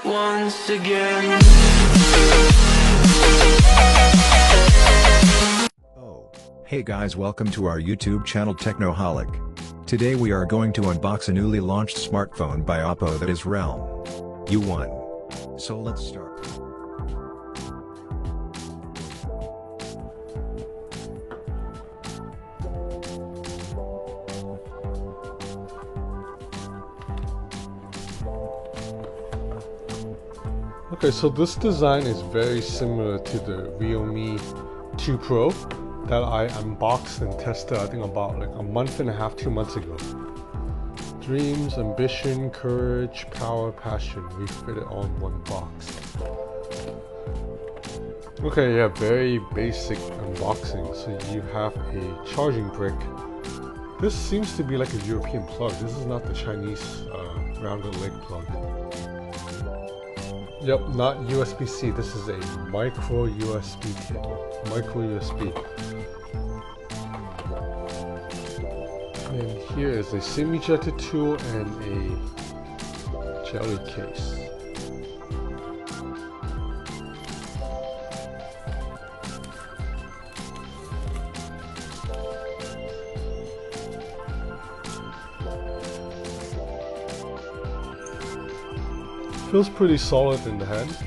once again. Oh, hey guys, welcome to our YouTube channel Techno Holic. Today we are going to unbox a newly launched smartphone by Oppo that is Realme U1. So let's start. Okay, so this design is very similar to the Realme 2 Pro that I unboxed and tested I think about like a month and a half, 2 months ago. Dreams, ambition, courage, power, passion, we fit it all in one box. Okay, yeah, very basic unboxing. So you have a charging brick. This seems to be like a European plug. This is not the Chinese rounded leg plug. Yep, not USB-C. This is a micro USB kit. Micro USB. And here is a SIM ejector tool and a jelly case. Feels pretty solid in the hand.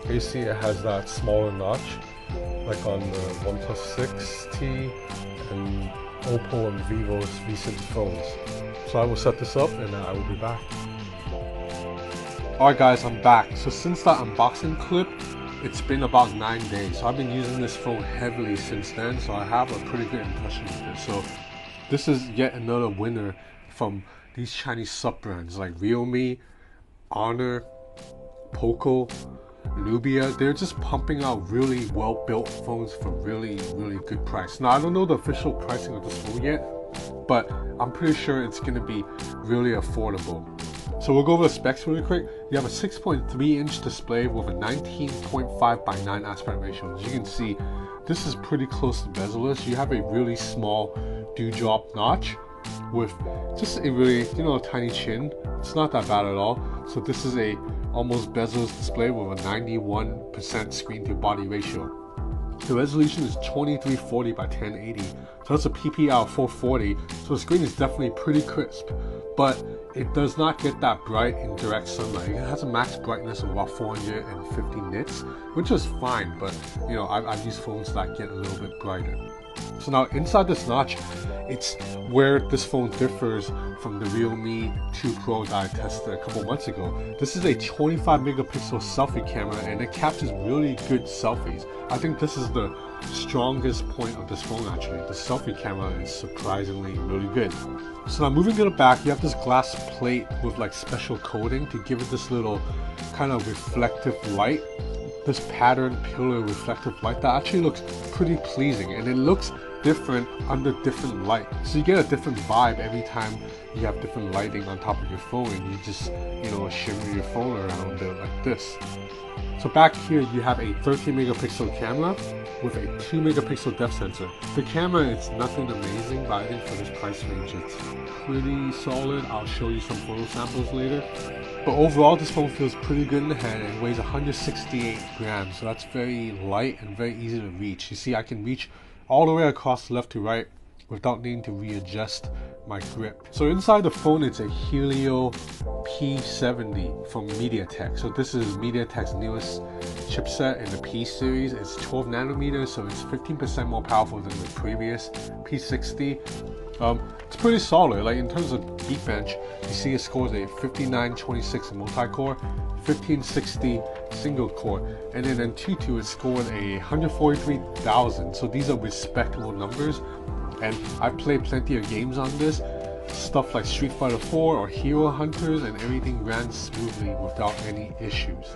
You see it has that smaller notch like on the OnePlus 6T and Oppo and Vivo's recent phones. So I will set this up and I will be back. Alright guys, I'm back. So since that unboxing clip, it's been about 9 days. So I've been using this phone heavily since then, so I have a pretty good impression of it. So this is yet another winner from these Chinese sub-brands like Realme, Honor, Poco, Nubia. They're just pumping out really well-built phones for really good price. Now I don't know the official pricing of this phone yet, but I'm pretty sure it's going to be really affordable. So we'll go over the specs really quick. You have a 6.3-inch display with a 19.5 by 9 aspect ratio. As you can see, this is pretty close to bezel-less. You have a really small dewdrop notch with just a really, tiny chin. It's not that bad at all. So this is a almost bezel-less display with a 91% screen to body ratio. The resolution is 2340 by 1080. So that's a PPI of 440. So the screen is definitely pretty crisp, but it does not get that bright in direct sunlight. It has a max brightness of about 450 nits, which is fine, but I've used phones that get a little bit brighter. So now inside this notch, it's where this phone differs from the Realme 2 Pro that I tested a couple months ago. This is a 25 megapixel selfie camera and it captures really good selfies. I think this is the strongest point of this phone actually. The selfie camera is surprisingly really good. So now moving to the back, you have this glass plate with like special coating to give it this little kind of reflective light. This pattern pillar reflective light that actually looks pretty pleasing, and it looks different under different light. So you get a different vibe every time you have different lighting on top of your phone, and you just shimmer your phone around it like this. So back here you have a 13 megapixel camera with a 2 megapixel depth sensor. The camera is nothing amazing, but I think for this price range it's pretty solid. I'll show you some photo samples later. But overall this phone feels pretty good in the hand and weighs 168 grams. So that's very light and very easy to reach. You see I can reach all the way across left to right without needing to readjust my grip. So inside the phone it's a Helio P70 from MediaTek. So this is MediaTek's newest chipset in the P series. It's 12 nanometers, so it's 15% more powerful than the previous P60. It's pretty solid. Like in terms of Geekbench, you see it scores a 5926 multi-core, 1560 single core, and then in Antutu it scored a 143,000. So these are respectable numbers, and I played plenty of games on this, stuff like Street Fighter 4 or Hero Hunters, and everything ran smoothly without any issues.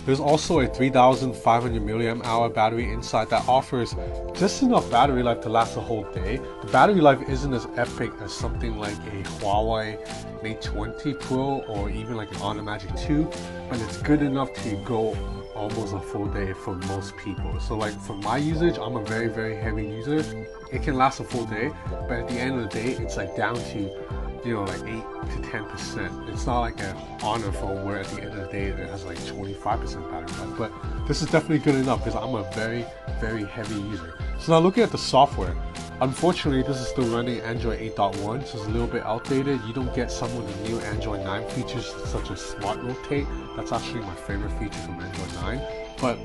There's also a 3500 mAh battery inside that offers just enough battery life to last a whole day. The battery life isn't as epic as something like a Huawei Mate 20 Pro or even like an Honor Magic 2, but it's good enough to go almost a full day for most people. So like for my usage, I'm a very heavy user. It can last a full day, but at the end of the day, it's like down to you know, like 8 to 10%. It's not like an Honor phone where at the end of the day it has like 25% battery life, but this is definitely good enough because I'm a very, very heavy user. So now looking at the software, unfortunately this is still running Android 8.1, so it's a little bit outdated. You don't get some of the new Android 9 features such as Smart Rotate. That's actually my favorite feature from Android 9. But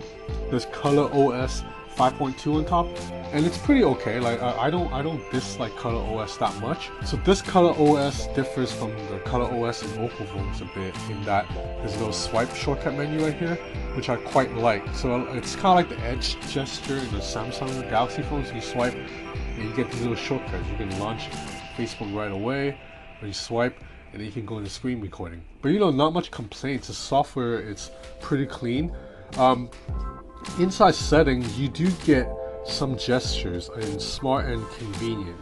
there's Color OS 5.2 on top, and it's pretty okay. Like I don't dislike Color OS that much. So this Color OS differs from the Color OS in Oppo phones a bit in that there's a little swipe shortcut menu right here, which I quite like. So it's kind of like the edge gesture in the Samsung Galaxy phones. You swipe and you get these little shortcuts. You can launch Facebook right away when you swipe, and then you can go into screen recording. But you know, not much complaints. The software, it's pretty clean. Inside settings, you do get some gestures in smart and convenient.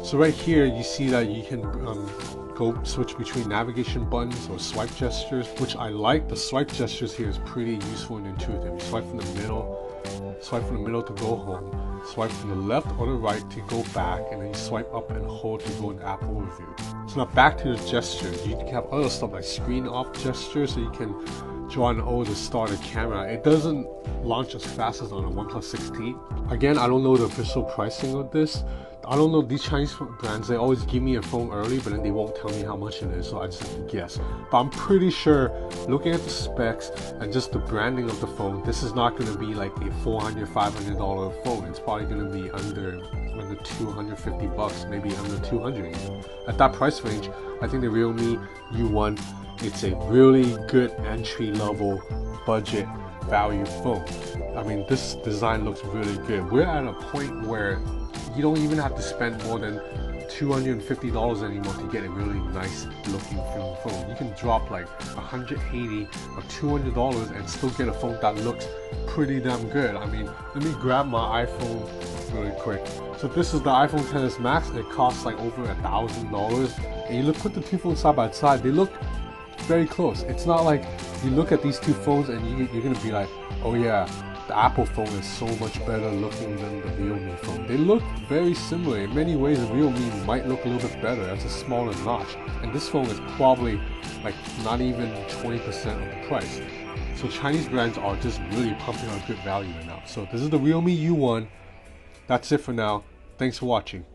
So right here you see that you can go switch between navigation buttons or swipe gestures, which I like. The swipe gestures here is pretty useful and intuitive. You swipe from the middle to go home, swipe from the left or the right to go back, and then you swipe up and hold to go into Apple Review. So now back to the gestures. You can have other stuff like screen off gestures, so you can draw an O to start a camera. It doesn't launch as fast as on a OnePlus 16. Again, I don't know the official pricing of this. I don't know, these Chinese brands, they always give me a phone early, but then they won't tell me how much it is, so I just have to guess. But I'm pretty sure, looking at the specs and just the branding of the phone, this is not going to be like a $400, $500 phone. It's probably going to be under 250 bucks, maybe under 200. At that price range, I think the Realme U1, it's a really good entry-level budget value phone. I mean, this design looks really good. We're at a point where you don't even have to spend more than $250 anymore to get a really nice looking phone. You can drop like $180 or $200 and still get a phone that looks pretty damn good. I mean, let me grab my iPhone really quick. So this is the iPhone XS Max. It costs like over $1,000, and you put the two phones side by side, they look very close. It's not like you look at these two phones and you're gonna be like, oh yeah, the Apple phone is so much better looking than the Realme phone. They look very similar. In many ways, the Realme might look a little bit better. That's a smaller notch, and this phone is probably like not even 20% of the price. So Chinese brands are just really pumping out good value right now. So this is the Realme U1. That's it for now. Thanks for watching.